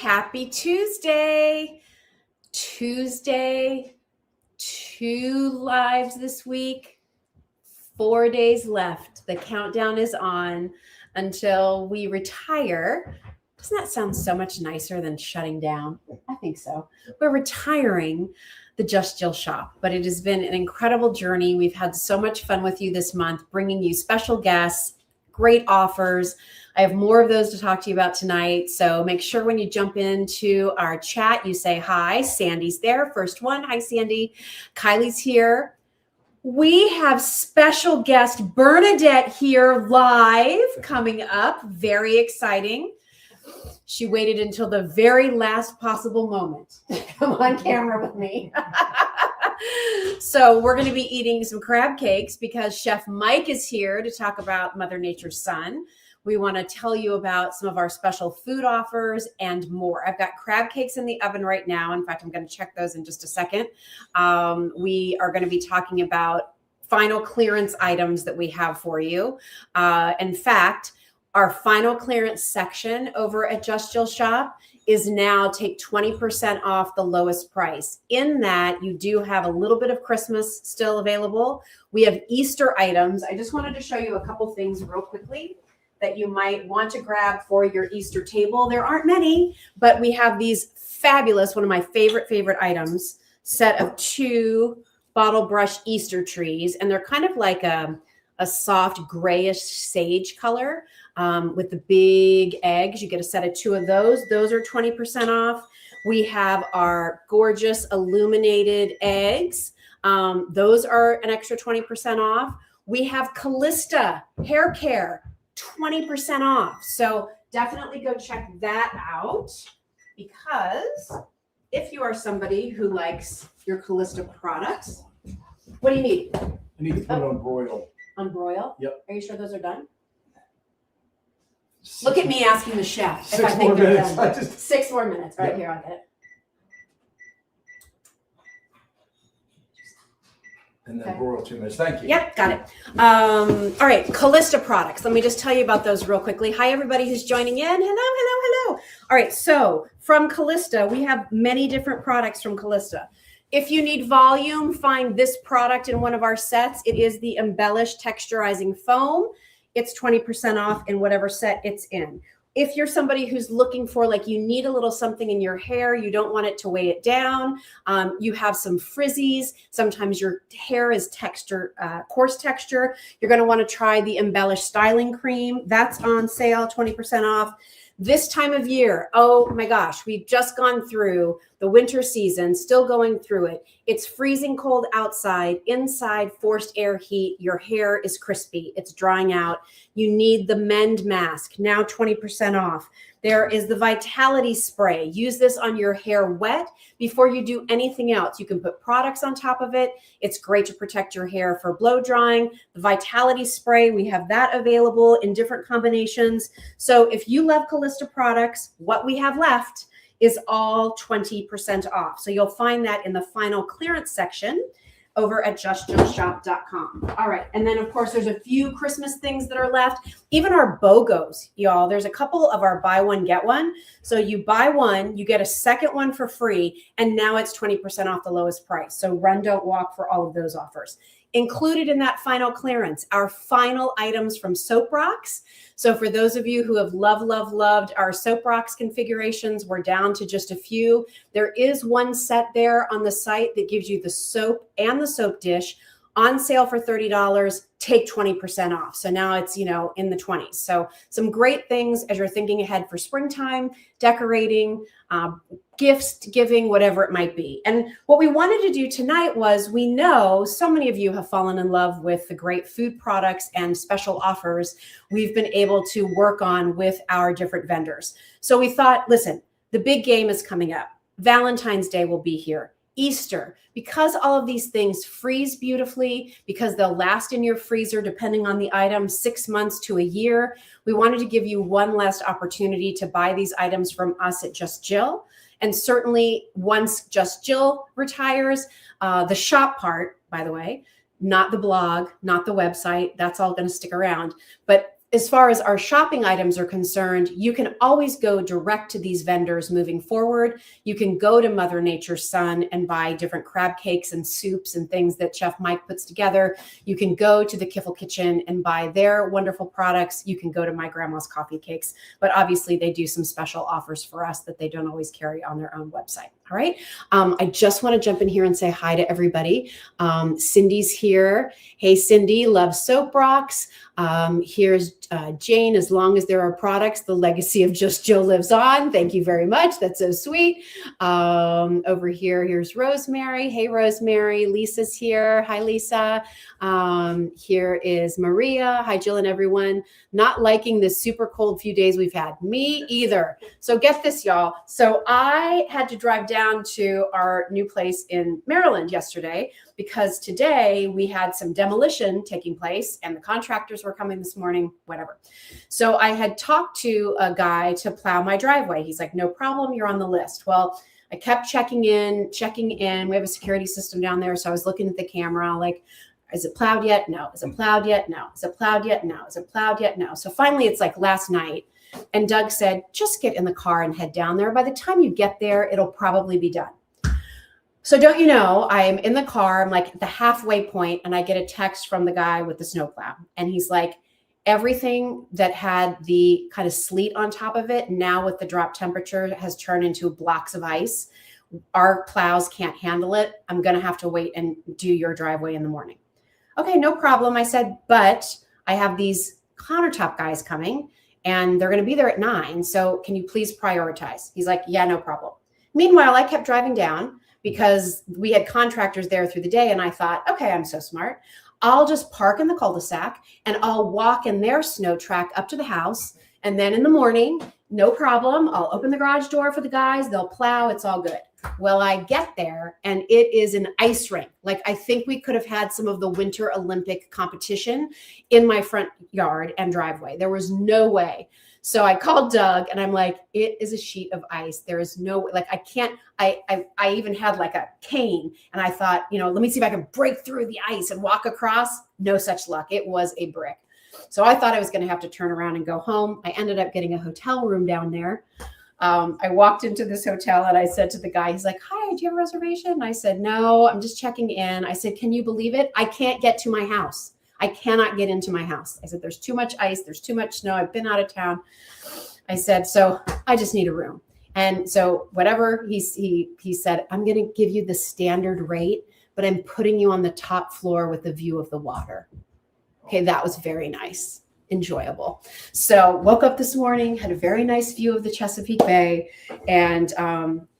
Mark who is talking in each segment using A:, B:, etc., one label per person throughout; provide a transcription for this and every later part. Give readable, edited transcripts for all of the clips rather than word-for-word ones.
A: Happy Tuesday. Tuesday, 2 lives this week, 4 days left. The countdown is on until we retire. Doesn't that sound so much nicer than shutting down? I think so. We're retiring the Just Jill shop, but it has been an incredible journey. We've had so much fun with you this month, bringing you special guests, great offers. I have more of those to talk to you about tonight. So make sure when you jump into our chat, you say hi. Sandy's there. First one. Hi, Sandy. Kylie's here. We have special guest Bernadette here live coming up. Very exciting. She waited until the very last possible moment to come on camera with me. So we're going to be eating some crab cakes because Chef Mike is here to talk about Mother Nature's Son. We want to tell you about some of our special food offers and more. I've got crab cakes in the oven right now. In fact, I'm going to check those in just a second. We are going to be talking about final clearance items that we have for you. In fact, our final clearance section over at Just Jill Shop is now take 20% off the lowest price. In that, you do have a little bit of Christmas still available. We have Easter items. I just wanted to show you a couple things real quickly that you might want to grab for your Easter table. There aren't many, but we have these fabulous, one of my favorite items, set of 2 bottle brush Easter trees. And they're kind of like a soft grayish sage color with the big eggs. You get a set of 2 of those. Those are 20% off. We have our gorgeous illuminated eggs. Those are an extra 20% off. We have Callista hair care, 20% off. So definitely go check that out, because if you are somebody who likes your Callista products, what do you need?
B: I need to put it on broil.
A: On broil?
B: Yep.
A: Are you sure those are done? Look at me asking the chef if
B: 6
A: I think
B: more
A: they're
B: minutes.
A: done. 6 more minutes. Right here, I'll get it.
B: And then
A: Okay.
B: broil 2 minutes. Thank you.
A: Yep, got it. All right, Callista products. Let me just tell you about those real quickly. Hi, everybody who's joining in. Hello. All right, so from Callista, we have many different products from Callista. If you need volume, find this product in one of our sets. It is the Embellished Texturizing Foam. It's 20% off in whatever set it's in. If you're somebody who's looking for, like, you need a little something in your hair, you don't want it to weigh it down, you have some frizzies, sometimes your hair is coarse texture, you're going to want to try the Embellished Styling Cream. That's on sale, 20% off. This time of year, oh my gosh, we've just gone through the winter season, still going through it. It's freezing cold outside, inside forced air heat. Your hair is crispy. It's drying out. You need the Mend Mask, now 20% off. There is the Vitality Spray. Use this on your hair wet before you do anything else. You can put products on top of it. It's great to protect your hair for blow drying. The Vitality Spray, we have that available in different combinations. So if you love Callista products, what we have left is all 20% off. So you'll find that in the final clearance section over at justjillshop.com. All right. And then, of course, there's a few Christmas things that are left. Even our BOGOs, y'all. There's a couple of our buy one, get one. So you buy one, you get a second one for free, and now it's 20% off the lowest price. So run, don't walk for all of those offers. Included in that final clearance, our final items from Soap Rocks. So for those of you who have loved our Soap Rocks configurations, we're down to just a few. There is one set there on the site that gives you the soap and the soap dish on sale for $30, take 20% off. So now it's, in the 20s. So some great things as you're thinking ahead for springtime, decorating, gifts, giving, whatever it might be. And what we wanted to do tonight was, we know so many of you have fallen in love with the great food products and special offers we've been able to work on with our different vendors. So we thought, listen, the big game is coming up. Valentine's Day will be here. Easter, because all of these things freeze beautifully, because they'll last in your freezer, depending on the item, 6 months to a year. We wanted to give you one last opportunity to buy these items from us at Just Jill. And certainly once Just Jill retires, the shop part, by the way, not the blog, not the website, that's all going to stick around. But as far as our shopping items are concerned, you can always go direct to these vendors moving forward. You can go to Mother Nature's Son and buy different crab cakes and soups and things that Chef Mike puts together. You can go to the Kiffle Kitchen and buy their wonderful products. You can go to My Grandma's Coffee Cakes, but obviously they do some special offers for us that they don't always carry on their own website. All right. I just want to jump in here and say hi to everybody. Cindy's here. Hey, Cindy, love soap rocks. Here's Jane. As long as there are products, the legacy of Just Jill lives on. Thank you very much. That's so sweet. Over here, here's Rosemary. Hey, Rosemary. Lisa's here. Hi, Lisa. Here is Maria. Hi, Jill and everyone. Not liking this super cold few days we've had. Me either. So get this, y'all. So I had to drive down to our new place in Maryland yesterday because today we had some demolition taking place and the contractors were coming this morning, whatever. So I had talked to a guy to plow my driveway. He's like, no problem, you're on the list. Well, I kept checking in. We have a security system down there. So I was looking at the camera like, is it plowed yet? No. Is it plowed yet? No. Is it plowed yet? No. Is it plowed yet? No. So finally it's like last night. And Doug said, just get in the car and head down there. By the time you get there, it'll probably be done. So don't you know, I'm in the car, I'm like at the halfway point, and I get a text from the guy with the snowplow. And he's like, everything that had the kind of sleet on top of it, now with the drop temperature, has turned into blocks of ice. Our plows can't handle it. I'm going to have to wait and do your driveway in the morning. Okay, no problem. I said, but I have these countertop guys coming and they're going to be there at 9. So can you please prioritize? He's like, yeah, no problem. Meanwhile, I kept driving down because we had contractors there through the day. And I thought, okay, I'm so smart. I'll just park in the cul-de-sac and I'll walk in their snow track up to the house. And then in the morning, no problem. I'll open the garage door for the guys. They'll plow. It's all good. Well, I get there and it is an ice rink. Like I think we could have had some of the Winter Olympic competition in my front yard and driveway. There was no way. So I called Doug and I'm like, it is a sheet of ice. There is no, like, I can't, I even had like a cane and I thought, let me see if I can break through the ice and walk across. No such luck. It was a brick. So I thought I was going to have to turn around and go home. I ended up getting a hotel room down there. I walked into this hotel and I said to the guy, he's like, hi, do you have a reservation? And I said, no, I'm just checking in. I said, can you believe it? I can't get to my house. I cannot get into my house. I said, there's too much ice. There's too much snow. I've been out of town. I said, so I just need a room. And so whatever he said, I'm going to give you the standard rate, but I'm putting you on the top floor with the view of the water. Okay. That was very nice. Enjoyable. So woke up this morning, had a very nice view of the Chesapeake Bay. And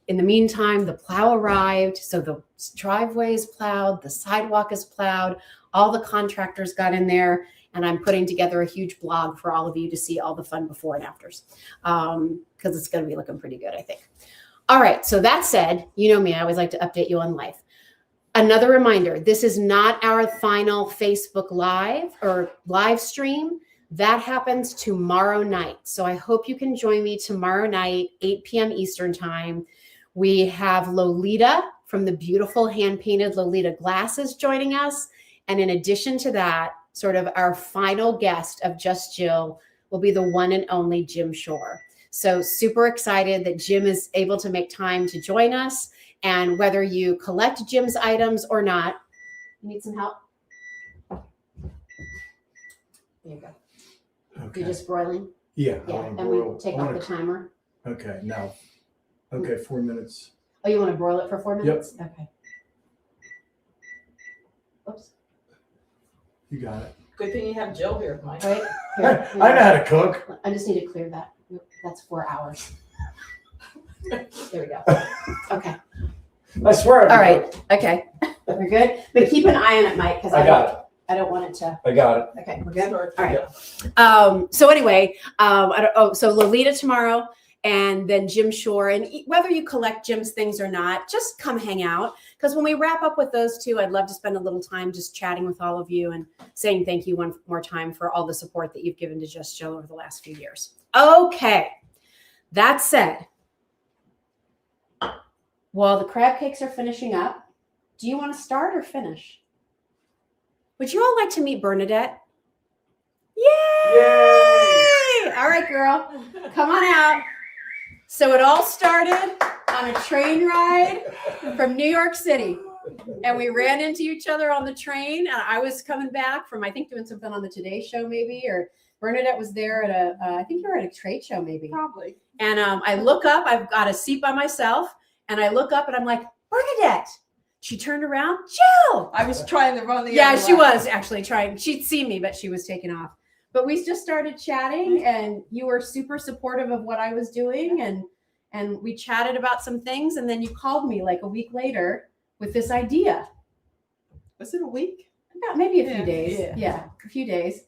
A: in the meantime, the plow arrived. So the driveway is plowed, the sidewalk is plowed, all the contractors got in there, and I'm putting together a huge blog for all of you to see all the fun before and afters because it's going to be looking pretty good, I think. All right. So that said, you know me, I always like to update you on life. Another reminder, this is not our final Facebook Live or live stream. That happens tomorrow night. So I hope you can join me tomorrow night, 8 p.m. Eastern time. We have Lolita from the beautiful hand-painted Lolita glasses joining us. And in addition to that, sort of our final guest of Just Jill will be the one and only Jim Shore. So super excited that Jim is able to make time to join us. And whether you collect Jim's items or not, you need some help? There you go.
B: Okay.
A: You're just broiling?
B: Yeah.
A: Yeah, and we take off the timer.
B: Okay, now. Okay, 4 minutes.
A: Oh, you want to broil it for 4 minutes? Yep. Okay. Oops.
B: You got it.
C: Good thing you have Jill here, Mike.
A: Right? Here,
B: I know how to cook.
A: I just need to clear that. That's 4 hours. There we go. Okay.
B: I swear.
A: All right. Okay. We're good. But keep an eye on it, Mike, because
B: I got it.
A: I don't want it to.
B: I got it.
A: Okay, we're good.
C: All
A: right. So anyway, so Lolita tomorrow, and then Jim Shore, and whether you collect Jim's things or not, just come hang out. Because when we wrap up with those two, I'd love to spend a little time just chatting with all of you and saying thank you one more time for all the support that you've given to Just Jill over the last few years. Okay. That said, while the crab cakes are finishing up, do you want to start or finish? Would you all like to meet Bernadette? Yay! All right, girl, come on out. So it all started on a train ride from New York City. And we ran into each other on the train. And I was coming back from, I think, doing something on the Today Show, maybe, or Bernadette was there at I think you were at a trade show, maybe.
C: Probably.
A: And I look up, I've got a seat by myself, and I look up and I'm like, Bernadette. She turned around, Jill.
C: I was trying to run the
A: Yeah,
C: other
A: she
C: way.
A: was actually trying. She'd seen me, but she was taking off. But we just started chatting, and you were super supportive of what I was doing, and we chatted about some things, and then you called me like a week later with this idea.
C: Was it a week?
A: About maybe a few
C: Yeah,
A: days.
C: yeah.
A: A few days.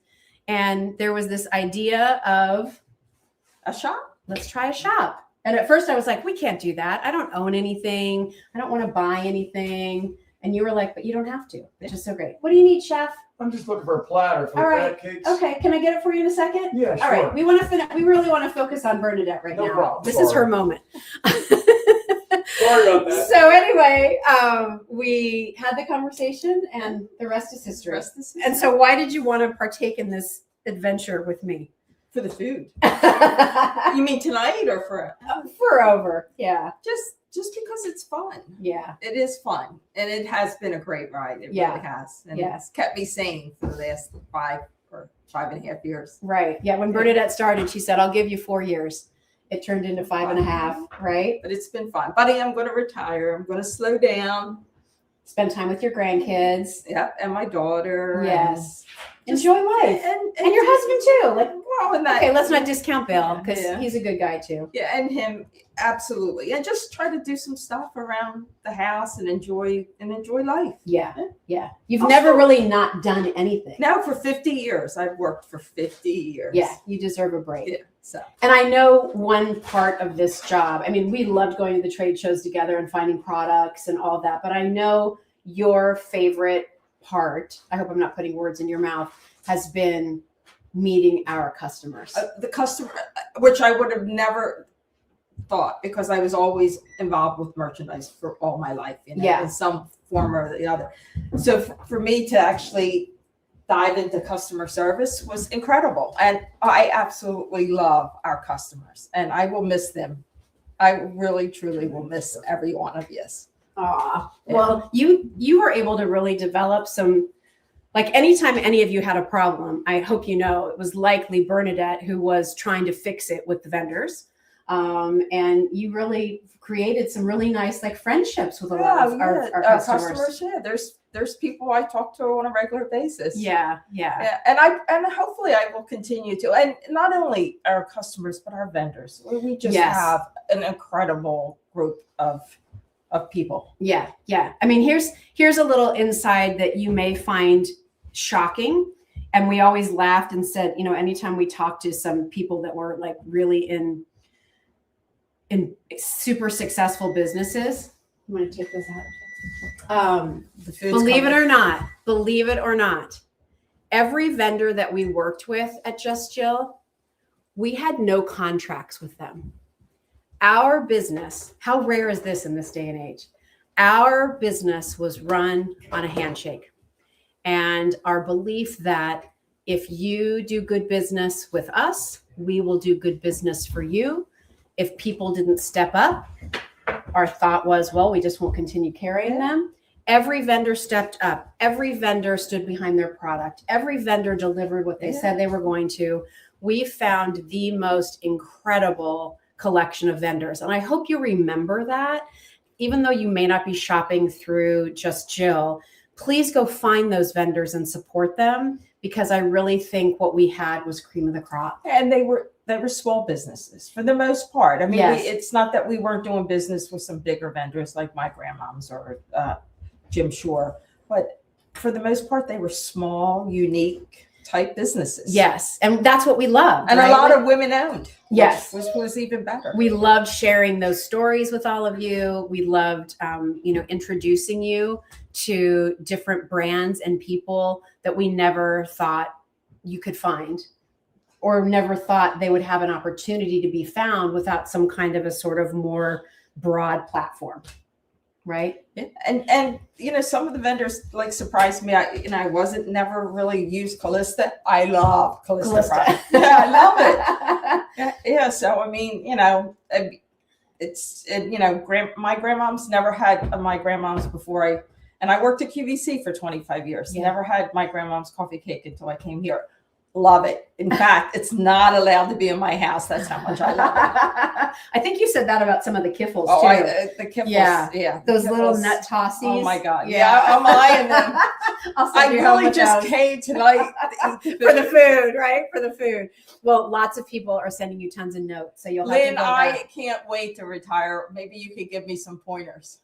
A: And there was this idea of
C: A shop?
A: let's try a shop. And at first I was like, we can't do that. I don't own anything. I don't want to buy anything. And you were like, but you don't have to, which is so great. What do you need, chef?
B: I'm just looking for a platter for
A: All right.
B: pancakes.
A: Okay, can I get it for you in a second?
B: Yeah, sure.
A: All right, we want to we really want to focus on Bernadette right
B: No
A: now.
B: problem.
A: This is her
B: Sorry.
A: moment.
B: Sorry about that.
A: So anyway, we had the conversation, and the rest is history. And so, why did you want to partake in this adventure with me?
C: For the food. You mean tonight or for
A: Forever, yeah,
C: just because it's fun.
A: yeah.
C: It is fun, and it has been a great ride. It
A: Yeah.
C: really has, and
A: Yeah.
C: it's kept me sane for the last 5.5 years.
A: Right. Yeah. When Bernadette started, she said, I'll give you 4 years. It turned into 5.5, right?
C: But it's been fun, buddy. I'm going to retire. I'm going to slow down.
A: Spend time with your grandkids.
C: Yep, and my daughter.
A: Yes.
C: and
A: Enjoy
C: just-
A: life.
C: and
A: your husband too. Like,
C: well, and that,
A: okay, let's not discount Bill because
C: Yeah.
A: he's a good guy too.
C: Yeah, and him absolutely, and just try to do some stuff around the house and enjoy life.
A: Yeah. Yeah. You've
C: Also-
A: never really not done anything.
C: Now for 50 years, I've worked for 50 years.
A: Yeah. You deserve a break.
C: Yeah. So
A: And I know one part of this job, I mean, we loved going to the trade shows together and finding products and all that, but I know your favorite part, I hope I'm not putting words in your mouth, has been meeting our customers.
C: the customer, which I would have never thought because I was always involved with merchandise for all my life,
A: Yeah.
C: in some form or the other. So for me to actually dive into customer service was incredible. And I absolutely love our customers and I will miss them. I really, truly will miss every one of you.
A: Aw. Well, you were able to really develop some, like anytime any of you had a problem, I hope you know, it was likely Bernadette who was trying to fix it with the vendors. And you really created some really nice like friendships with a lot of our customers.
C: Yeah, there's people I talk to on a regular basis.
A: Yeah.
C: Yeah, and hopefully I will continue to, and not only our customers but our vendors. We just
A: Yes.
C: have an incredible group of people.
A: Yeah. I mean, here's a little inside that you may find shocking. And we always laughed and said, you know, anytime we talked to some people that were like really in super successful businesses. I'm going to take this out.
C: The food's
A: Believe it
C: coming.
A: or not, every vendor that we worked with at Just Jill, we had no contracts with them. Our business, how rare is this in this day and age? Our business was run on a handshake. And our belief that if you do good business with us, we will do good business for you. If people didn't step up, our thought was, well, we just won't continue carrying them. Every vendor stepped up. Every vendor stood behind their product. Every vendor delivered what they said they were going to. We found the most incredible collection of vendors. And I hope you remember that. Even though you may not be shopping through Just Jill, please go find those vendors and support them because I really think what we had was cream of the crop.
C: And they were small businesses for the most part. I mean,
A: Yes.
C: it's not that we weren't doing business with some bigger vendors like my grandmom's or Jim Shore, but for the most part, they were small, unique type businesses.
A: Yes. And that's what we loved.
C: And
A: right?
C: a lot of women owned.
A: Yes.
C: Which was even better.
A: We loved sharing those stories with all of you. We loved, introducing you to different brands and people that we never thought you could find or never thought they would have an opportunity to be found without some kind of a sort of more broad platform. right?
C: Yeah. And some of the vendors like surprised me. I wasn't never really used Callista. I love Callista products. Yeah, I love it. Yeah. So I mean, my grandmom's never had my grandmom's before I worked at QVC for 25 years.
A: Yeah.
C: Never had my grandmom's coffee cake until I came here. Love it. In fact, it's not allowed to be in my house. That's how much I love it.
A: I think you said that about some of the Kiffles
C: Oh,
A: too.
C: the Kiffles.
A: Yeah.
C: Yeah.
A: Those
C: Kiffles.
A: little nut tossies.
C: Oh my God. Yeah, I'm eyeing them. I really just came tonight
A: for the food, right? For the food. Well, lots of people are sending you tons of notes, so you'll have
C: Lynn,
A: to go
C: I can't wait to retire. Maybe you could give me some pointers.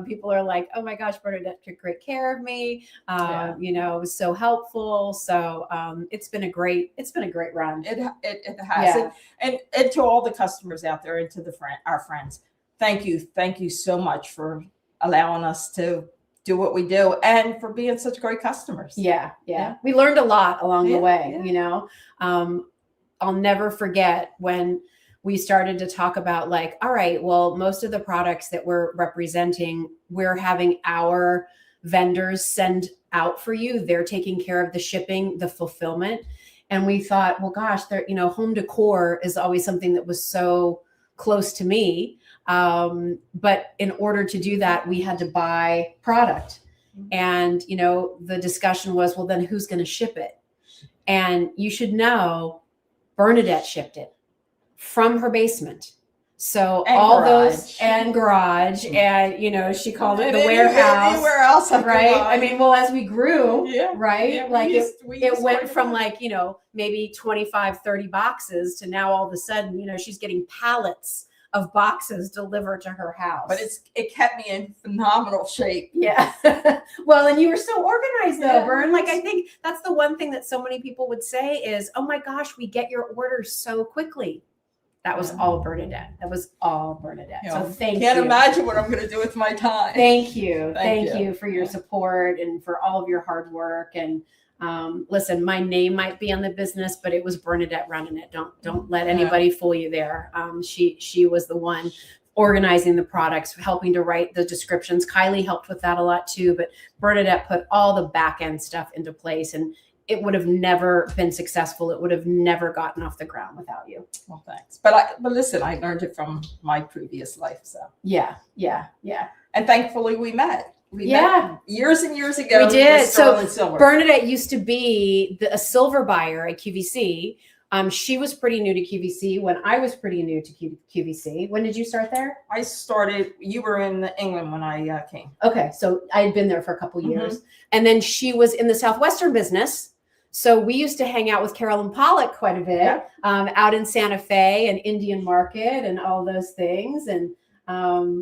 A: People are like, "Oh my gosh, Bernadette took great care of me.
C: Yeah.
A: It was so helpful." So it's been a great run.
C: It has.
A: Yeah.
C: And to all the customers out there and to our friends, thank you so much for allowing us to do what we do and for being such great customers.
A: Yeah. We learned a lot along the way.
C: Yeah.
A: I'll never forget when we started to talk about like, all right, well, most of the products that we're representing, we're having our vendors send out for you. They're taking care of the shipping, the fulfillment. And we thought, well, gosh, home decor is always something that was so close to me. But in order to do that, we had to buy product. And, the discussion was, well, then who's going to ship it? And you should know Bernadette shipped it from her basement. So
C: and
A: all
C: garage.
A: Those and garage and, she called it the
C: Anywhere
A: warehouse,
C: else
A: right? I mean, well, as we grew,
C: Yeah.
A: right?
C: Yeah,
A: like
C: we
A: it
C: used
A: went
C: quite a
A: from
C: bit.
A: like, maybe 25, 30 boxes to now all of a sudden, she's getting pallets of boxes delivered to her house.
C: But it kept me in phenomenal shape.
A: Yeah. Well, and you were so organized though,
C: Yeah.
A: Bern. Like, I think that's the one thing that so many people would say is, oh my gosh, we get your orders so quickly. That was all Bernadette. So thank you.
C: Can't imagine what I'm going to do with my time.
A: Thank you.
C: Thank
A: Thank you for your support and for all of your hard work. And listen, my name might be on the business, but it was Bernadette running it. Don't let anybody fool you there. She was the one organizing the products, helping to write the descriptions. Kylie helped with that a lot too, but Bernadette put all the back end stuff into place, and it would have never been successful. It would have never gotten off the ground without you.
C: Well, thanks. But listen, I learned it from my previous life. So
A: Yeah.
C: and thankfully we met. We
A: Yeah.
C: met years and years ago.
A: We did.
C: with Sterling Silver.
A: Bernadette used to be a silver buyer at QVC. She was pretty new to QVC when I was pretty new to QVC. When did you start there?
C: I started. You were in England when I came.
A: Okay, so I had been there for a couple years, and then she was in the Southwestern business. So we used to hang out with Carolyn Pollock quite a bit, out in Santa Fe and Indian Market and all those things. And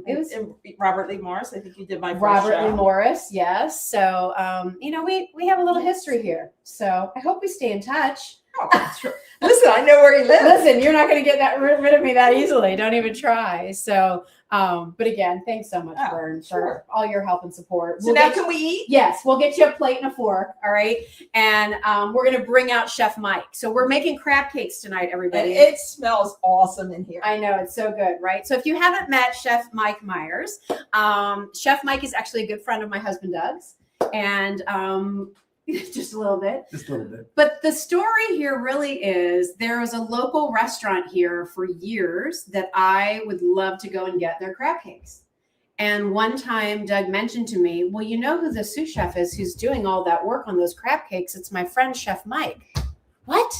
A: it was
C: Robert Lee Morris. I think you did my first
A: Robert
C: show.
A: Lee Morris, yes. So we have a little history here. So I hope we stay in touch.
C: Oh, that's true. Listen, I know where he lives.
A: Listen, you're not going to get rid of me that easily. Don't even try. So, but again, thanks so much, Bern, for all your help and support.
C: So now can we eat?
A: Yes, we'll get you a plate and a fork. All right. And we're going to bring out Chef Mike. So we're making crab cakes tonight, everybody.
C: And it smells awesome in here.
A: I know, it's so good, right? So if you haven't met Chef Mike Myers, Chef Mike is actually a good friend of my husband Doug's. And just a little bit. But the story here really is there was a local restaurant here for years that I would love to go and get their crab cakes. And one time Doug mentioned to me, well, you know who the sous chef is who's doing all that work on those crab cakes? It's my friend, Chef Mike. What?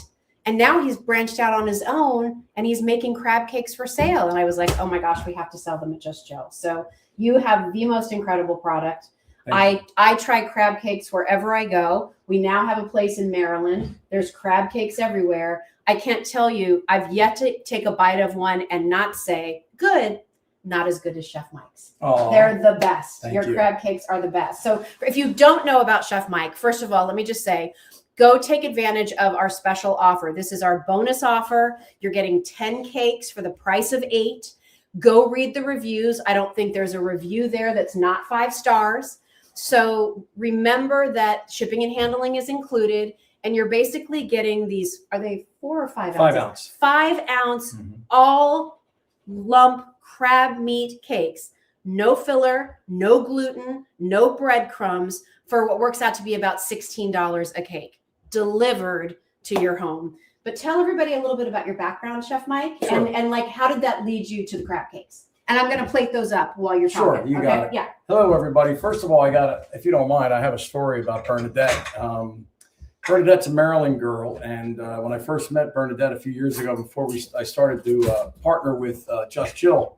A: And now he's branched out on his own and he's making crab cakes for sale. And I was like, oh my gosh, we have to sell them at Just Joe. So you have the most incredible product. I try crab cakes wherever I go. We now have a place in Maryland. There's crab cakes everywhere. I can't tell you, I've yet to take a bite of one and not say, good, not as good as Chef Mike's.
B: Oh,
A: they're the best.
B: Thank
A: Your
B: you.
A: crab cakes are the best. So if you don't know about Chef Mike, first of all, let me just say, go take advantage of our special offer. This is our bonus offer. You're getting 10 cakes for the price of 8. Go read the reviews. I don't think there's a review there that's not 5 stars. So remember that shipping and handling is included, and you're basically getting these, are they 4 or 5 ounces?
B: 5 ounce.
A: 5 ounce, all lump crab meat cakes. No filler, no gluten, no breadcrumbs for what works out to be about $16 a cake delivered to your home. But tell everybody a little bit about your background, Chef Mike,
B: Sure.
A: and like how did that lead you to the crab cakes? And I'm going to plate those up while you're
B: Sure,
A: talking.
B: you got it.
A: Yeah.
B: Hello, everybody. First of all, if you don't mind, I have a story about Bernadette. Bernadette's a Maryland girl, and when I first met Bernadette a few years ago, before I started to partner with Just Jill,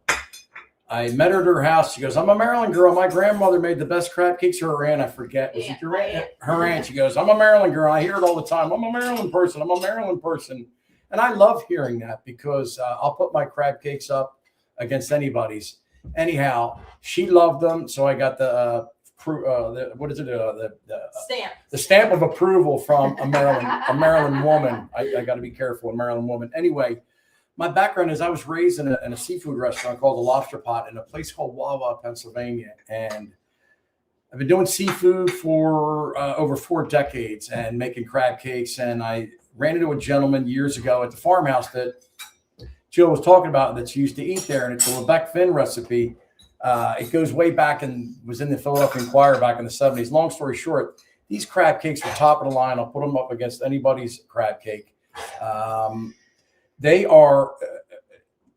B: I met her at her house. She goes, "I'm a Maryland girl. My grandmother made the best crab cakes." Or her aunt, I forget. Was it your aunt? Her aunt. She goes, "I'm a Maryland girl. I hear it all the time. I'm a Maryland person. I'm a Maryland person." And I love hearing that because I'll put my crab cakes up against anybody's. Anyhow, she loved them, so I got the
C: Stamp.
B: the stamp of approval from a Maryland woman. I got to be careful, a Maryland woman. Anyway, my background is I was raised in a seafood restaurant called the Lobster Pot in a place called Wawa, Pennsylvania, and I've been doing seafood for over 4 decades and making crab cakes. And I ran into a gentleman years ago at the farmhouse that Jill was talking about that she used to eat there, and it's a Lebec Finn recipe. It goes way back and was in the Philadelphia Inquirer back in the 70s. Long story short, these crab cakes were top of the line. I'll put them up against anybody's crab cake. They are,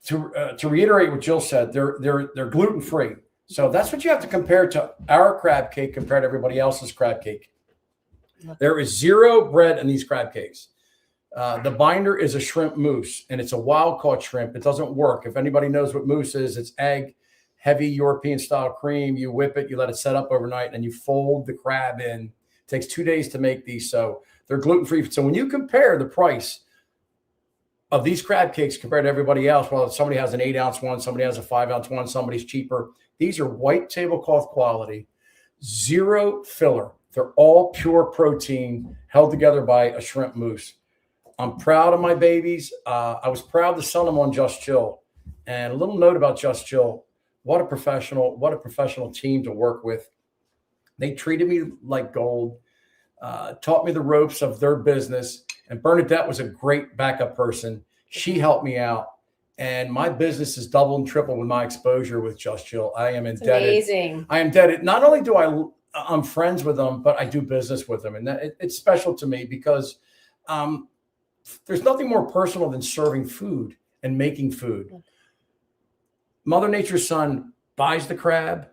B: to reiterate what Jill said, they're gluten free. So that's what you have to compare to our crab cake compared to everybody else's crab cake. There is 0 bread in these crab cakes. The binder is a shrimp mousse, and it's a wild caught shrimp. It doesn't work. If anybody knows what mousse is, it's egg, heavy European style cream. You whip it, you let it set up overnight, and you fold the crab in. It takes 2 days to make these, so they're gluten free. So when you compare the price of these crab cakes compared to everybody else, well, somebody has an 8-ounce one, somebody has a 5-ounce one, somebody's cheaper. These are white tablecloth quality, 0 filler. They're all pure protein held together by a shrimp mousse. I'm proud of my babies. I was proud to sell them on Just Jill. And a little note about Just Jill. What a professional team to work with. They treated me like gold, taught me the ropes of their business. And Bernadette was a great backup person. She helped me out. And my business is doubled and tripled with my exposure with Just Jill. I am indebted.
A: Amazing.
B: I am indebted. Not only do I'm friends with them, but I do business with them. And it's special to me because there's nothing more personal than serving food and making food. Mother Nature's son buys the crab,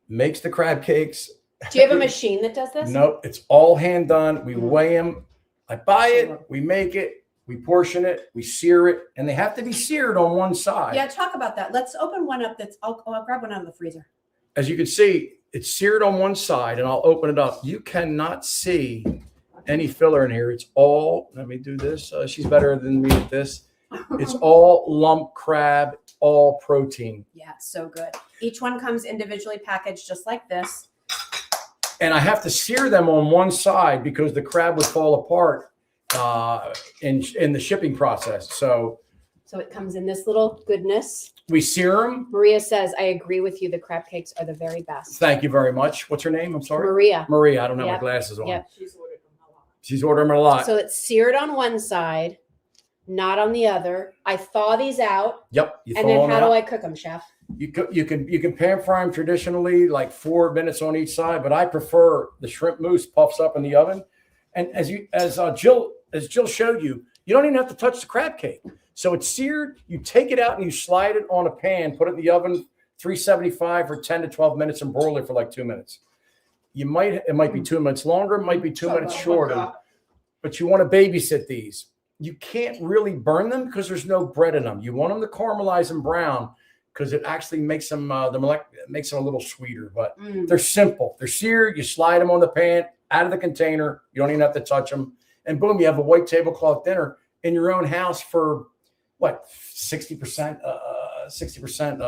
B: makes the crab cakes.
A: Do you have a machine that does this?
B: Nope. It's all hand done. We weigh them. I buy it. We make it. We portion it. We sear it. And they have to be seared on one side.
A: Yeah, talk about that. Let's open one up. I'll grab one out of the freezer.
B: As you can see, it's seared on one side, and I'll open it up. You cannot see any filler in here. It's all, let me do this. She's better than me at this. It's all lump crab, all protein.
A: Yeah, so good. Each one comes individually packaged just like this.
B: And I have to sear them on one side because the crab would fall apart in the shipping process. So
A: it comes in this little goodness.
B: we sear them.
A: Maria says, I agree with you. The crab cakes are the very best.
B: Thank you very much. What's her name? I'm sorry.
A: Maria.
B: Maria. I don't have my
A: Yep.
B: glasses on.
A: Yep.
B: She's ordering them a lot.
A: So it's seared on one side, not on the other. I thaw these out.
B: Yep. You
A: And
B: thaw
A: then
B: them
A: how
B: out.
A: do I cook them, Chef?
B: You can pan fry them traditionally, like 4 minutes on each side, but I prefer the shrimp mousse puffs up in the oven. And as Jill showed you, you don't even have to touch the crab cake. So it's seared. You take it out and you slide it on a pan, put it in the oven, 375 for 10 to 12 minutes, and broil it for like 2 minutes. It might be 2 minutes longer, it might be 2 minutes shorter, but you want to babysit these. You can't really burn them because there's no bread in them. You want them to caramelize and brown because it actually makes them makes them a little sweeter. But they're simple. They're seared. You slide them on the pan, out of the container. You don't even have to touch them, and boom, you have a white tablecloth dinner in your own house for what 60%. 60%.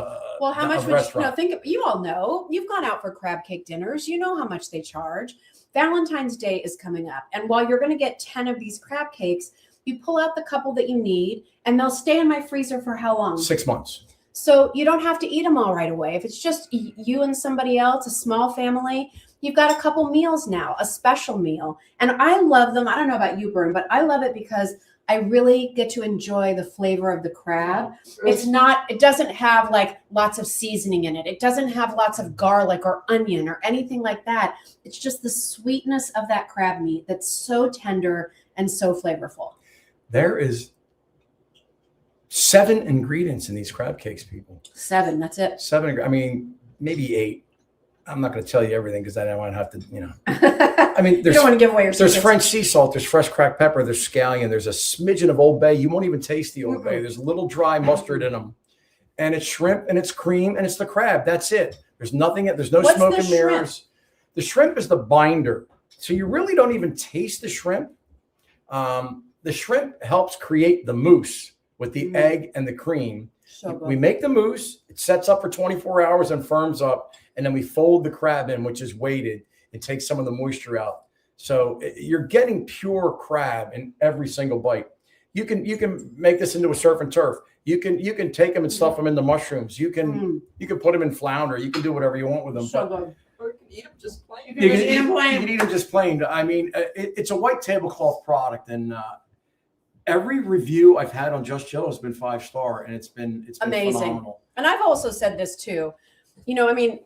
A: Well, how much
B: of
A: would
B: restaurant.
A: you all know? You've gone out for crab cake dinners. You know how much they charge. Valentine's Day is coming up, and while you're going to get 10 of these crab cakes, you pull out the couple that you need, and they'll stay in my freezer for how long?
B: 6 months.
A: So you don't have to eat them all right away. If it's just you and somebody else, a small family, you've got a couple meals now, a special meal. And I love them. I don't know about you, Bern, but I love it because I really get to enjoy the flavor of the crab. It doesn't have like lots of seasoning in it. It doesn't have lots of garlic or onion or anything like that. It's just the sweetness of that crab meat that's so tender and so flavorful.
B: There is 7 ingredients in these crab cakes, people.
A: 7, that's it.
B: 7, I mean, maybe 8. I'm not going to tell you everything because I don't want to have to, I mean,
A: You don't want to give away your
B: there's
A: secrets.
B: French sea salt, there's fresh cracked pepper, there's scallion, there's a smidgen of Old Bay. You won't even taste the Old Bay. There's a little dry mustard in them. And it's shrimp and it's cream and it's the crab. That's it. There's nothing, there's no
A: What's
B: smoke
A: the
B: and mirrors. The shrimp is the binder. So you really don't even taste the shrimp. The shrimp helps create the mousse with the egg and the cream.
A: So good.
B: We make the mousse, it sets up for 24 hours and firms up. And then we fold the crab in, which is weighted, and takes some of the moisture out. So you're getting pure crab in every single bite. You can make this into a surf and turf. You can take them and stuff them into mushrooms. You can put them in flounder. You can do whatever you want with them.
A: So
B: but
A: good.
C: Or you can eat them just plain.
A: You can just eat them plain.
B: You can eat them just plain. I mean, it's a white tablecloth product, and every review I've had on Just Jill has been 5-star, and it's been
A: Amazing.
B: phenomenal.
A: And I've also said this too. I mean,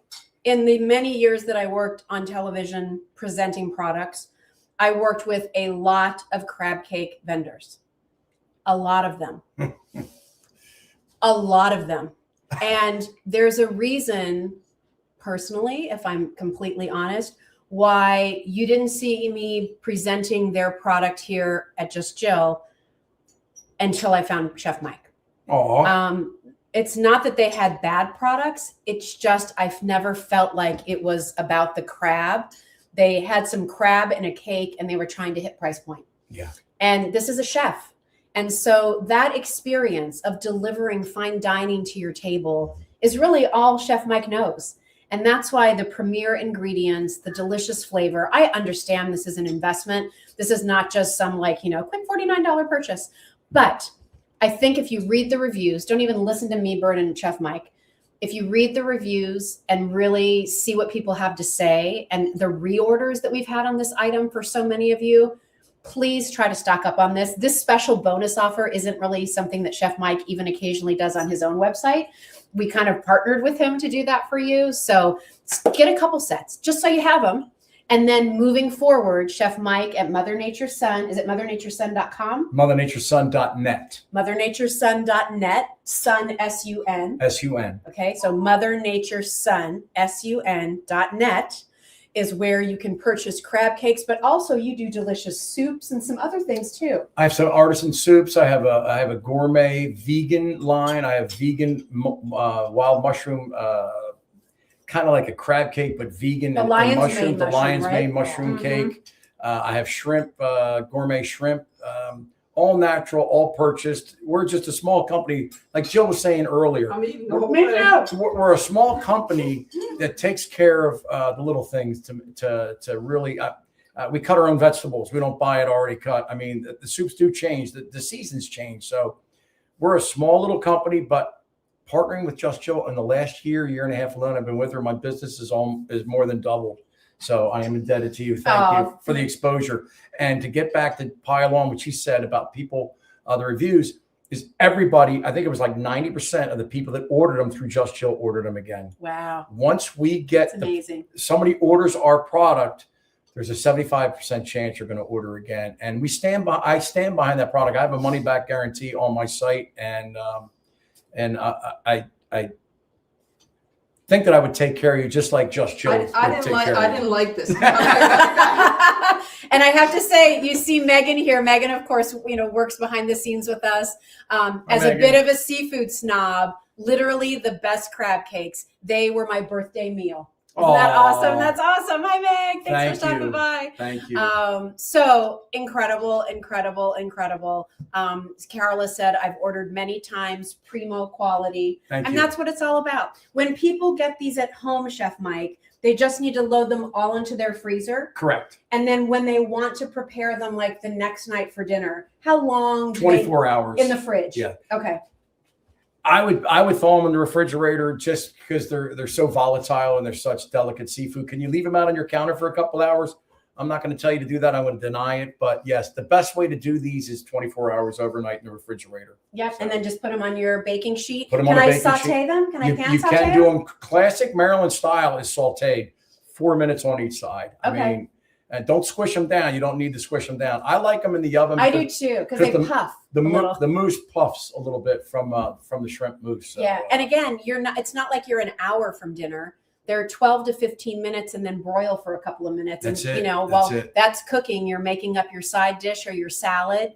A: in the many years that I worked on television presenting products, I worked with a lot of crab cake vendors. A lot of them. A lot of them. And there's a reason, personally, if I'm completely honest, why you didn't see me presenting their product here at Just Jill until I found Chef Mike.
B: Oh,
A: It's not that they had bad products. It's just I've never felt like it was about the crab. They had some crab in a cake and they were trying to hit price point.
B: yeah.
A: And this is a chef. And so that experience of delivering fine dining to your table is really all Chef Mike knows. And that's why the premier ingredients, the delicious flavor, I understand this is an investment. This is not just some quick $49 purchase. But I think if you read the reviews, don't even listen to me, Bert, and Chef Mike. If you read the reviews and really see what people have to say and the reorders that we've had on this item for so many of you, please try to stock up on this. This special bonus offer isn't really something that Chef Mike even occasionally does on his own website. We kind of partnered with him to do that for you. So get a couple sets just so you have them. And then moving forward, Chef Mike at Mother Nature's Son, is it mothernaturesun.com?
B: MotherNatureSun.net.
A: MotherNatureSun.net, Sun, S-U-N.
B: S-U-N.
A: Okay, so MotherNatureSun, S-U-N.net is where you can purchase crab cakes, but also you do delicious soups and some other things too.
B: I have some artisan soups. I have a gourmet vegan line. I have vegan wild mushroom, kind of like a crab cake, but vegan and mushroom. The lion's mane mushroom cake. I have shrimp, gourmet shrimp, all natural, all purchased. We're just a small company, like Jill was saying earlier.
C: I'm eating the whole thing.
B: We're a small company that takes care of the little things to really. We cut our own vegetables. We don't buy it already cut. I mean, the soups do change. The seasons change. So we're a small little company, but partnering with Just Jill in the last year and a half alone, I've been with her. My business is more than doubled. So I am indebted to you. Thank you for the exposure. And to get back to pile on what she said about people, the reviews is everybody. I think it was like 90% of the people that ordered them through Just Jill ordered them again.
A: Wow.
B: Once we get
A: amazing.
B: Somebody orders our product, there's a 75% chance you're going to order again. And I stand behind that product. I have a money back guarantee on my site. And I think that I would take care of you just like Just Jill.
C: I didn't like this.
A: And I have to say, you see Megan here. Megan, of course, works behind the scenes with us. As a bit of a seafood snob, literally the best crab cakes. They were my birthday meal. Isn't that awesome? That's awesome. Hi, Meg. Thanks for stopping by.
B: Thank you.
A: So incredible, incredible, incredible. As Carola said, I've ordered many times, primo quality.
B: Thank you.
A: That's what it's all about. When people get these at home, Chef Mike, they just need to load them all into their freezer.
B: Correct.
A: And then when they want to prepare them like the next night for dinner, how long?
B: 24 hours.
A: In the fridge.
B: Yeah.
A: Okay.
B: I would throw them in the refrigerator just because they're so volatile and they're such delicate seafood. Can you leave them out on your counter for a couple hours? I'm not going to tell you to do that. I'm going to deny it. But yes, the best way to do these is 24 hours overnight in the refrigerator.
A: Yep.
B: So,
A: And then just put them on your baking sheet.
B: Put 'em
A: Can
B: on a
A: I
B: baking
A: saute
B: sheet.
A: them? Can I pan
B: you
A: saute
B: can
A: them?
B: do them classic Maryland style is sauteed, 4 minutes on each side.
A: Okay.
B: I mean, and don't squish them down. You don't need to squish them down. I like them in the oven.
A: I do too, because they puff
B: The
A: a little.
B: the mousse puffs a little bit from the shrimp mousse. So,
A: Yeah. And again, it's not like you're an hour from dinner. They're 12 to 15 minutes and then broil for a couple of minutes.
B: That's
A: and,
B: it.
A: While that's cooking, you're making up your side dish or your salad,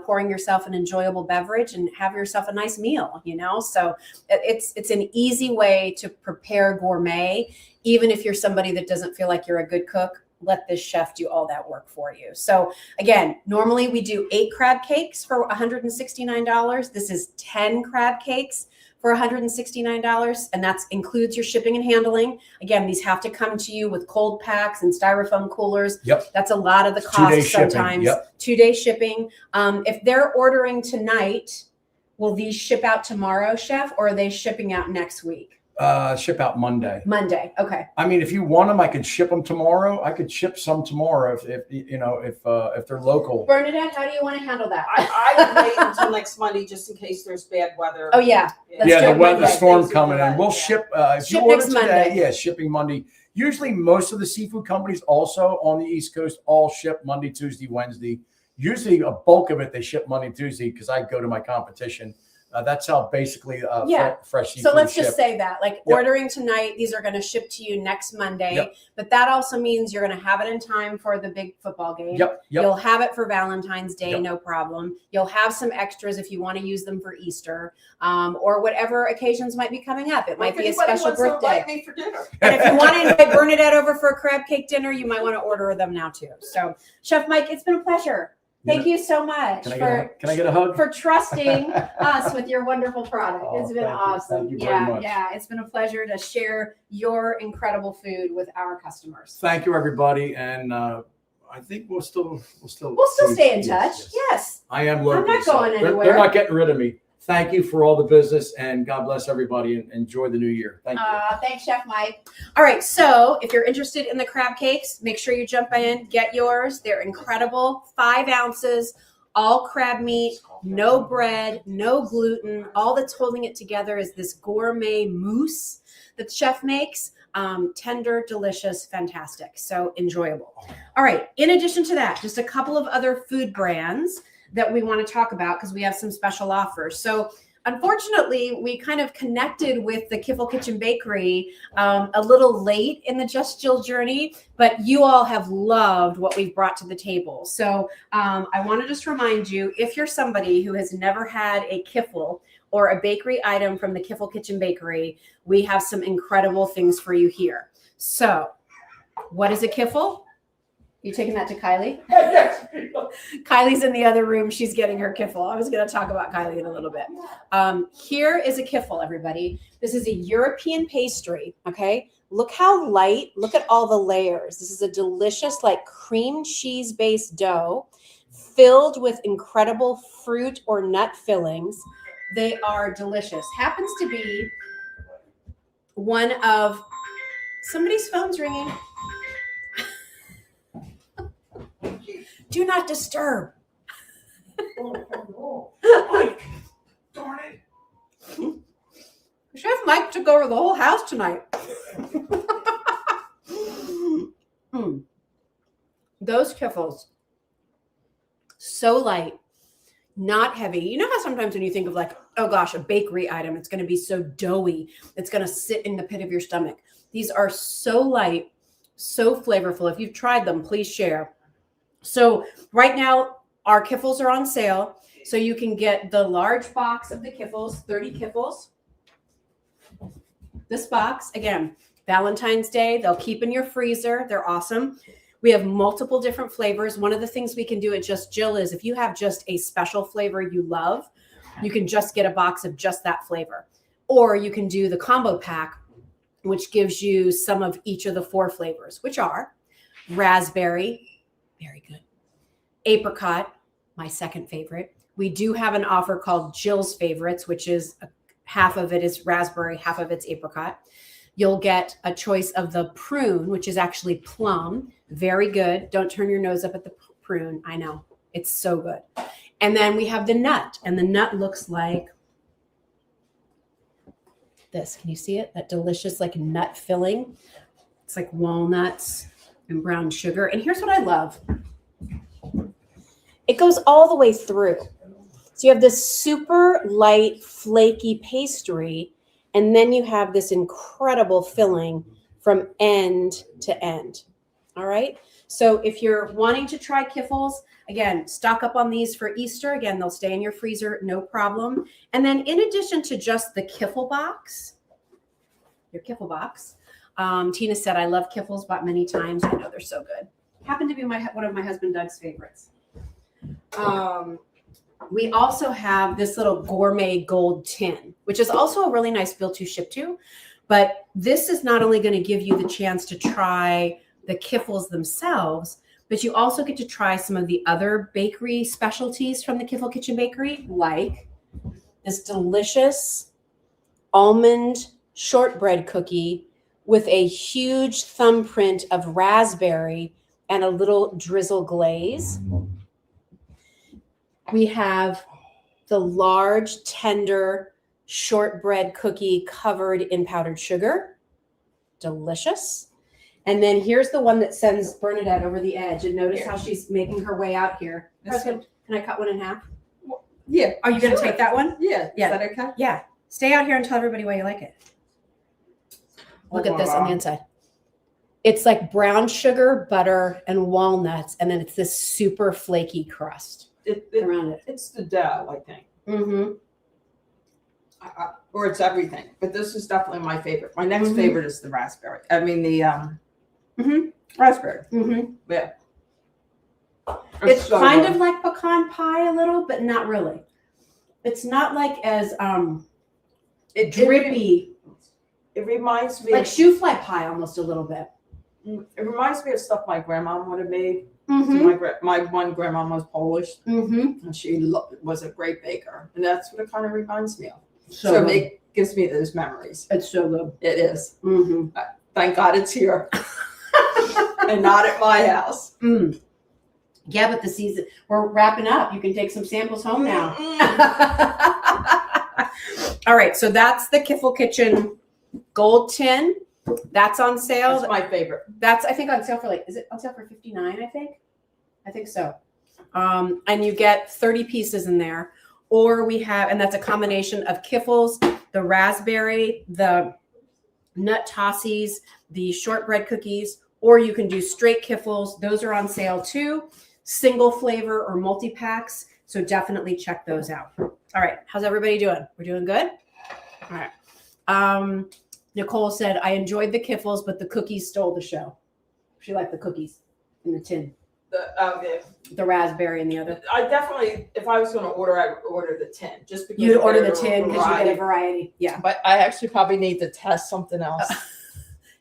A: pouring yourself an enjoyable beverage and have yourself a nice meal, So it's an easy way to prepare gourmet, even if you're somebody that doesn't feel like you're a good cook. Let this chef do all that work for you. So again, normally we do 8 crab cakes for $169. This is 10 crab cakes for $169, and that includes your shipping and handling. Again, these have to come to you with cold packs and styrofoam coolers.
B: Yep.
A: That's a lot of the
B: It's 2-day
A: cost sometimes.
B: Shipping. Yep.
A: 2-day shipping. If they're ordering tonight, will these ship out tomorrow, Chef, or are they shipping out next week?
B: Ship out Monday.
A: Monday. Okay.
B: I mean, if you want them, I could ship them tomorrow. I could ship some tomorrow if they're local.
A: Bernadette, how do you want to handle that?
C: I would wait until next Monday just in case there's bad weather.
A: Oh yeah. Let's
B: Yeah,
A: do
B: the
A: it
B: weather
A: Monday.
B: storm coming in. We'll ship if
A: Ship
B: you order
A: next
B: today.
A: Monday.
B: Yeah, shipping Monday. Usually, most of the seafood companies also on the East Coast all ship Monday, Tuesday, Wednesday. Usually, a bulk of it they ship Monday, Tuesday because I go to my competition. That's how basically fresh seafood.
A: So let's
B: ship.
A: just say that, like, ordering tonight, these are going to ship to you next Monday.
B: Yep.
A: But that also means you're going to have it in time for the big football game.
B: Yep.
A: You'll have it for Valentine's Day,
B: Yep.
A: no problem. You'll have some extras if you want to use them for Easter, or whatever occasions might be coming up. It might be a special birthday.
C: Me for dinner.
A: And if you want to invite Bernadette over for a crab cake dinner, you might want to order them now too. So, Chef Mike, it's been a pleasure. Thank you so much
B: Can I get a hug?
A: for trusting us with your wonderful product. It's been awesome.
B: Thank you very much.
A: Yeah, it's been a pleasure to share your incredible food with our customers.
B: Thank you, everybody, and I think we'll still
A: stay in touch.
B: Yes.
A: Yes.
B: I am local.
A: I'm not going anywhere.
B: They're not getting rid of me. Thank you for all the business, and God bless everybody, and enjoy the new year. Thank you.
A: Thanks, Chef Mike. All right, so if you're interested in the crab cakes, make sure you jump in, get yours. They're incredible. 5 ounces, all crab meat, no bread, no gluten. All that's holding it together is this gourmet mousse that the chef makes. Tender, delicious, fantastic. So enjoyable. All right, in addition to that, just a couple of other food brands that we want to talk about because we have some special offers. So unfortunately, we kind of connected with the Kiffle Kitchen Bakery a little late in the Just Jill journey, but you all have loved what we've brought to the table. So I want to just remind you, if you're somebody who has never had a Kiffle or a bakery item from the Kiffle Kitchen Bakery, we have some incredible things for you here. So what is a Kiffle? You taking that to Kylie?
B: Yes.
A: Kylie's in the other room. She's getting her Kiffle. I was going to talk about Kylie in a little bit. Here is a Kiffle, everybody. This is a European pastry, okay? Look how light. Look at all the layers. This is a delicious, like, cream cheese-based dough filled with incredible fruit or nut fillings. They are delicious. Happens to be one of somebody's phone's ringing. Do not disturb.
B: Darn it.
A: Chef Mike took over the whole house tonight. Those Kiffles, so light, not heavy. You know how sometimes when you think of, like, oh gosh, a bakery item, it's going to be so doughy, it's going to sit in the pit of your stomach. These are so light, so flavorful. If you've tried them, please share. So right now, our Kiffles are on sale. So you can get the large box of the Kiffles, 30 Kiffles. This box, again, Valentine's Day, they'll keep in your freezer. They're awesome. We have multiple different flavors. One of the things we can do at Just Jill is if you have just a special flavor you love, you can just get a box of just that flavor. Or you can do the combo pack, which gives you some of each of the 4 flavors, which are raspberry, very good, apricot, my second favorite. We do have an offer called Jill's Favorites, which is half of it is raspberry, half of it's apricot. You'll get a choice of the prune, which is actually plum. Very good. Don't turn your nose up at the prune. I know. It's so good. And then we have the nut, and the nut looks like this. Can you see it? That delicious like nut filling. It's like walnuts and brown sugar. And here's what I love. It goes all the way through. So you have this super light, flaky pastry, and then you have this incredible filling from end to end. All right. So if you're wanting to try Kiffles, again, stock up on these for Easter. Again, they'll stay in your freezer, no problem. And then in addition to just the Kiffle box, your Kiffle box, Tina said, I love Kiffles, bought many times. I know they're so good. Happened to be one of my husband Doug's favorites. We also have this little gourmet gold tin, which is also a really nice bill to ship to. But this is not only going to give you the chance to try the Kiffles themselves, but you also get to try some of the other bakery specialties from the Kiffle Kitchen Bakery, like this delicious almond shortbread cookie with a huge thumbprint of raspberry and a little drizzle glaze. We have the large, tender shortbread cookie covered in powdered sugar. Delicious. And then here's the one that sends Bernadette over the edge. And notice how she's making her way out here. Can I cut one in half?
C: Yeah.
A: Are you going to take that one?
C: Yeah.
A: Yeah.
C: Is that okay?
A: Yeah. Stay out here and tell everybody why you like it. Look at this on the inside. It's like brown sugar, butter, and walnuts. And then it's this super flaky crust around it.
C: It's the dough, I think.
A: Mm-hmm.
C: Or it's everything. But this is definitely my favorite. My next favorite is the raspberry. I mean, the raspberry.
A: Mm-hmm.
C: Yeah.
A: It's
C: so
A: kind
C: good.
A: of like pecan pie a little, but not really. It's not like as drippy,
C: It reminds me
A: like shoe fly pie almost a little bit.
C: It reminds me of stuff my grandma would have made.
A: Mm-hmm.
C: My one grandma was Polish,
A: Mm-hmm.
C: and she was a great baker, and that's what it kind of reminds me of.
A: So
C: So
A: good.
C: it gives me those memories.
A: It's so good.
C: It is.
A: Mm-hmm.
C: Thank God it's here, and not at my house.
A: Mm. Yeah, but the season, we're wrapping up. You can take some samples home now. All right, so that's the Kiffle Kitchen Gold Tin. That's on sale.
C: That's my favorite.
A: That's, I think, on sale for is it on sale for $59, I think so. And you get 30 pieces in there. Or we have, and that's a combination of Kiffles, the raspberry, the nut tossies, the shortbread cookies, or you can do straight Kiffles. Those are on sale too. Single flavor or multi-packs. So definitely check those out. All right. How's everybody doing? We're doing good? All right. Nicole said, I enjoyed the Kiffles, but the cookies stole the show. She liked the cookies in the tin. The raspberry and the other.
C: I definitely, if I was going to order, I would order the tin. Just because
A: You'd order the tin because you get a variety. Yeah.
C: But I actually probably need to test something else.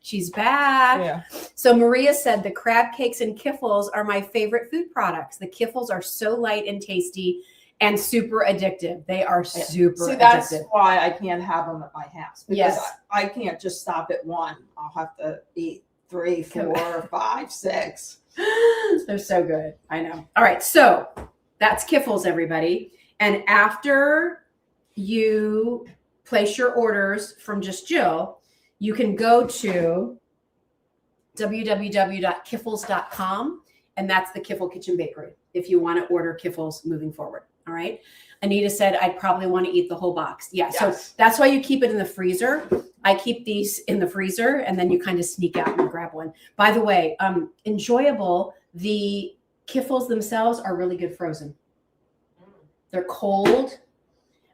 A: She's back.
C: Yeah.
A: So Maria said the crab cakes and Kiffles are my favorite food products. The Kiffles are so light and tasty and super addictive. They are super
C: See, that's
A: addictive.
C: why I can't have them at my house. Because
A: Yes.
C: I can't just stop at one. I'll have to eat 3, 4, 5, 6.
A: They're so good. I know. All right. So that's Kiffles, everybody. And after you place your orders from Just Jill, you can go to www.kiffles.com, and that's the Kiffle Kitchen Bakery if you want to order Kiffles moving forward. All right. Anita said, I'd probably want to eat the whole box. Yeah.
C: Yes.
A: So that's why you keep it in the freezer. I keep these in the freezer, and then you kind of sneak out and grab one. By the way, enjoyable. The Kiffles themselves are really good frozen. They're cold,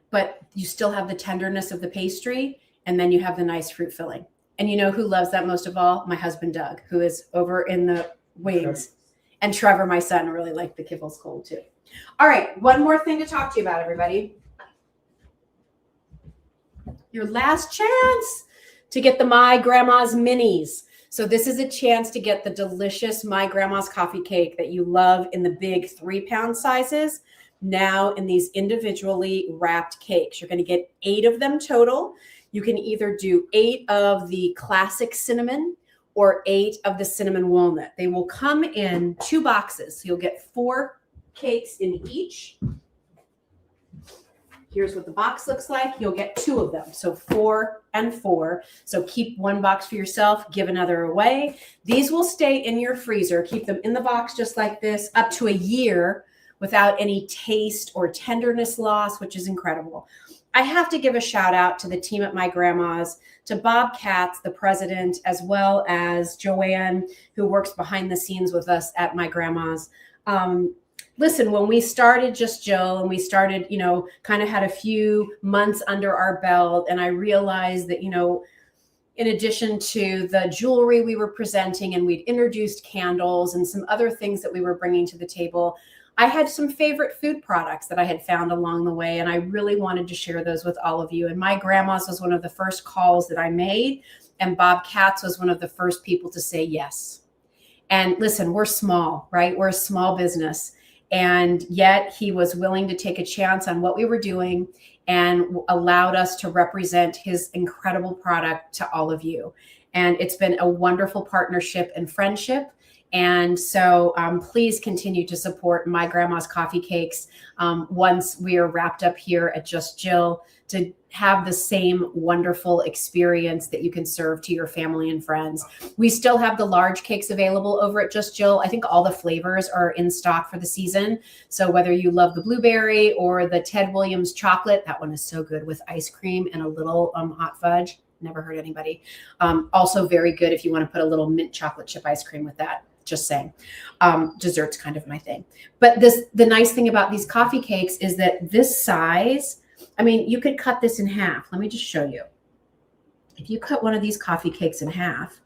A: but you still have the tenderness of the pastry, and then you have the nice fruit filling. And you know who loves that most of all? My husband, Doug, who is over in the wings. And Trevor, my son, really liked the Kiffles cold too. All right, one more thing to talk to you about, everybody. Your last chance to get the My Grandma's Minis. So this is a chance to get the delicious My Grandma's coffee cake that you love in the big 3-pound sizes, now in these individually wrapped cakes. You're going to get 8 of them total. You can either do 8 of the classic cinnamon or 8 of the cinnamon walnut. They will come in 2 boxes. So you'll get 4 cakes in each. Here's what the box looks like. You'll get 2 of them. So 4 and 4. So keep 1 box for yourself, give another away. These will stay in your freezer. Keep them in the box just like this up to a year without any taste or tenderness loss, which is incredible. I have to give a shout out to the team at My Grandma's, to Bob Katz, the president, as well as Joanne, who works behind the scenes with us at My Grandma's. Listen, when we started Just Jill and we started, kind of had a few months under our belt, and I realized that, in addition to the jewelry we were presenting, and we'd introduced candles and some other things that we were bringing to the table, I had some favorite food products that I had found along the way, and I really wanted to share those with all of you. And My Grandma's was one of the first calls that I made, and Bob Katz was one of the first people to say yes. And listen, we're small, right? We're a small business. And yet he was willing to take a chance on what we were doing and allowed us to represent his incredible product to all of you. And it's been a wonderful partnership and friendship. And so please continue to support My Grandma's Coffee Cakes once we are wrapped up here at Just Jill, to have the same wonderful experience that you can serve to your family and friends. We still have the large cakes available over at Just Jill. I think all the flavors are in stock for the season. So whether you love the blueberry or the Ted Williams chocolate, that one is so good with ice cream and a little hot fudge. Never hurt anybody. Also very good if you want to put a little mint chocolate chip ice cream with that. Just saying. Dessert's kind of my thing. But the nice thing about these coffee cakes is that this size, you could cut this in half. Let me just show you. If you cut one of these coffee cakes in half,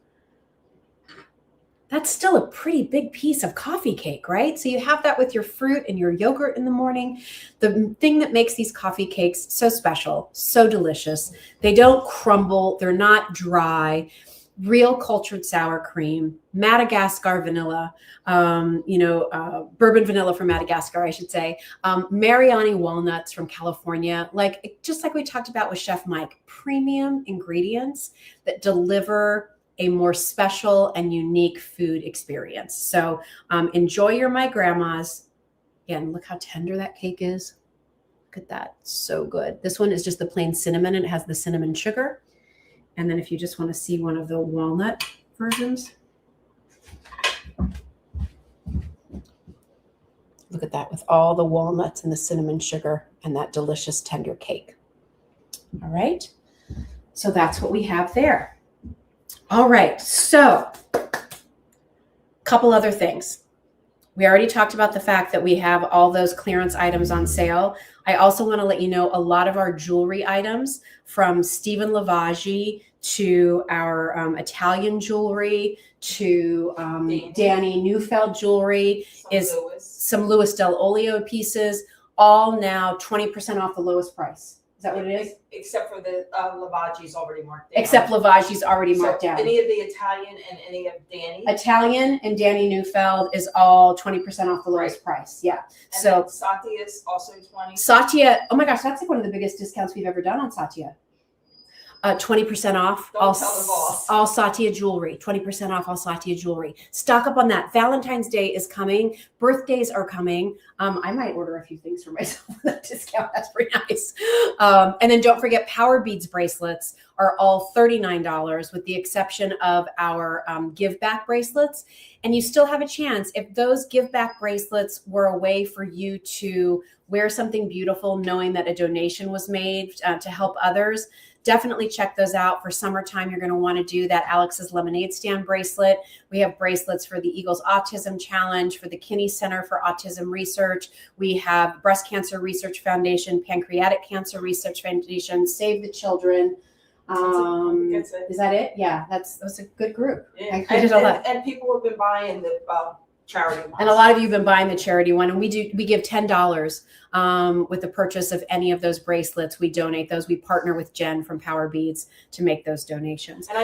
A: that's still a pretty big piece of coffee cake, right? So you have that with your fruit and your yogurt in the morning. The thing that makes these coffee cakes so special, so delicious, they don't crumble, they're not dry. Real cultured sour cream, Madagascar vanilla, bourbon vanilla from Madagascar, I should say, Mariani walnuts from California, just like we talked about with Chef Mike, premium ingredients that deliver a more special and unique food experience. So enjoy your My Grandma's. Again, look how tender that cake is. Look at that, so good. This one is just the plain cinnamon, and it has the cinnamon sugar. And then if you just want to see one of the walnut versions, look at that with all the walnuts and the cinnamon sugar and that delicious tender cake. All right. So that's what we have there. All right. So a couple other things. We already talked about the fact that we have all those clearance items on sale. I also want to let you know a lot of our jewelry items, from Stephen Lavaggi to our Italian jewelry to Danny Neufeld jewelry, some Louis Del Olio pieces, all now 20% off the lowest price. Is that what it is?
C: Except for the Lavaggi's already marked down.
A: Except Lavaggi's already marked down.
C: Any of the Italian and any of Danny?
A: Italian and Danny Neufeld is all 20% off the lowest price. Yeah.
C: And
A: so
C: Satya is also 20.
A: Satya, oh my gosh, that's like one of the biggest discounts we've ever done on Satya. 20% off all Satya jewelry. 20% off all Satya jewelry. Stock up on that. Valentine's Day is coming. Birthdays are coming. I might order a few things for myself with that discount. That's pretty nice. And then don't forget, Power Beads bracelets are all $39, with the exception of our give back bracelets. And you still have a chance. If those give back bracelets were a way for you to wear something beautiful, knowing that a donation was made to help others, definitely check those out. For summertime, you're going to want to do that Alex's Lemonade Stand bracelet. We have bracelets for the Eagles Autism Challenge, for the Kinney Center for Autism Research. We have Breast Cancer Research Foundation, Pancreatic Cancer Research Foundation, Save the Children. Is that it? Yeah, that's a good group.
C: Yeah. And people have been buying the charity ones.
A: And a lot of you have been buying the charity one, and we give $10 with the purchase of any of those bracelets. We donate those. We partner with Jen from Power Beads to make those donations.
C: And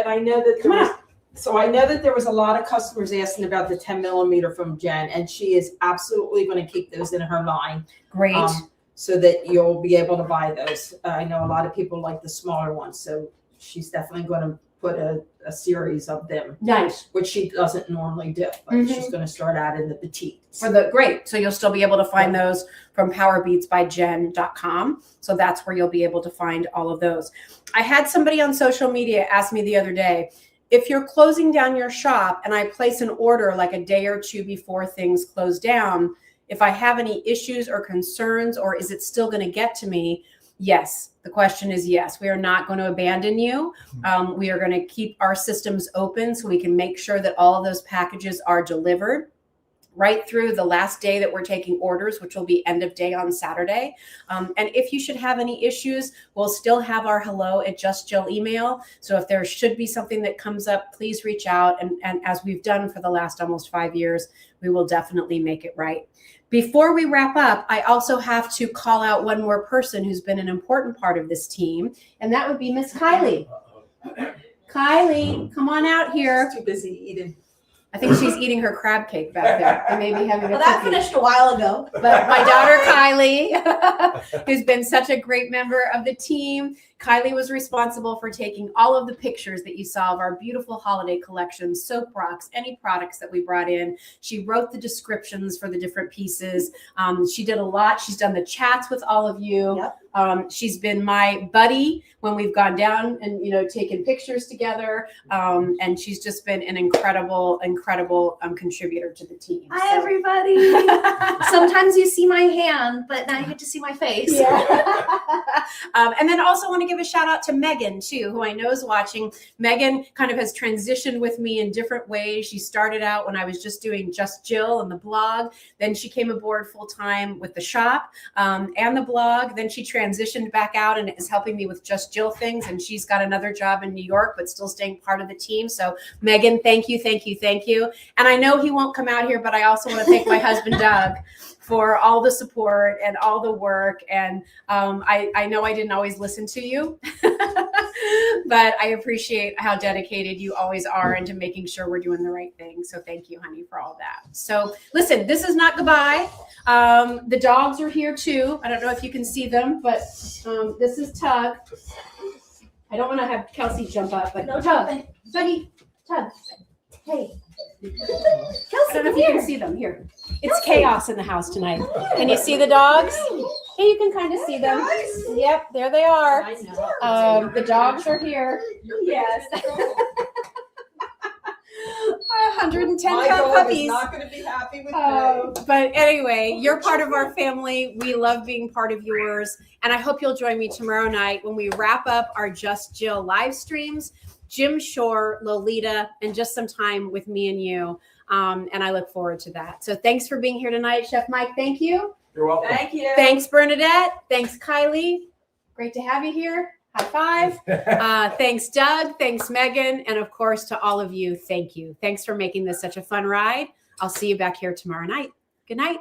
C: I know that there was a lot of customers asking about the 10 millimeter from Jen, and she is absolutely going to keep those in her line.
A: Great.
C: so that you'll be able to buy those. I know a lot of people like the smaller ones, so she's definitely going to put a series of them,
A: Nice.
C: which she doesn't normally do, but she's going to start out in the petites.
A: Great. So you'll still be able to find those from powerbeatsbyjen.com. So that's where you'll be able to find all of those. I had somebody on social media ask me the other day, if you're closing down your shop and I place an order like a day or two before things close down, if I have any issues or concerns, or is it still going to get to me? Yes. The question is yes. We are not going to abandon you. We are going to keep our systems open so we can make sure that all of those packages are delivered right through the last day that we're taking orders, which will be end of day on Saturday. And if you should have any issues, we'll still have our hello@justjill email. So if there should be something that comes up, please reach out. And as we've done for the last almost 5 years, we will definitely make it right. Before we wrap up, I also have to call out one more person who's been an important part of this team, and that would be Miss Kylie. Kylie, come on out here.
C: She's too busy eating.
A: I think she's eating her crab cake back there. And maybe having a
D: that
A: cookie.
D: finished a while ago.
A: But my daughter Kylie, who's been such a great member of the team, Kylie was responsible for taking all of the pictures that you saw of our beautiful holiday collection, soap rocks, any products that we brought in. She wrote the descriptions for the different pieces. She did a lot. She's done the chats with all of you.
D: Yep.
A: She's been my buddy when we've gone down and, taken pictures together. And she's just been an incredible contributor to the team.
D: Hi, everybody. Sometimes you see my hand, but now you get to see my face.
A: Yeah. And then also want to give a shout out to Megan too, who I know is watching. Megan kind of has transitioned with me in different ways. She started out when I was just doing Just Jill and the blog. Then she came aboard full time with the shop and the blog. Then she transitioned back out and is helping me with Just Jill things. And she's got another job in New York, but still staying part of the team. So Megan, thank you. And I know he won't come out here, but I also want to thank my husband, Doug, for all the support and all the work. And I know I didn't always listen to you, but I appreciate how dedicated you always are into making sure we're doing the right thing. So thank you, honey, for all that. So listen, this is not goodbye. The dogs are here too. I don't know if you can see them, but this is Tug. I don't want to have Kelsey jump up, but
D: No
A: Tug,
D: jumping.
A: Tug. Hey.
D: Kelsey,
A: I don't know if you can see them here. It's chaos in the house tonight. Can you see the dogs? Hey, you can kind of see them. Yep, there they are.
C: I know.
A: The dogs are here. Yes. 110
C: My
A: pound
C: dog
A: puppies.
C: is not going to be happy with me.
A: But anyway, you're part of our family. We love being part of yours. And I hope you'll join me tomorrow night when we wrap up our Just Jill live streams. Jim Shore, Lolita, and just some time with me and you. And I look forward to that. So thanks for being here tonight, Chef Mike. Thank you.
B: You're welcome.
C: Thank you.
A: Thanks, Bernadette. Thanks, Kylie. Great to have you here. High five. Thanks, Doug. Thanks, Megan. And of course, to all of you, thank you. Thanks for making this such a fun ride. I'll see you back here tomorrow night. Good night.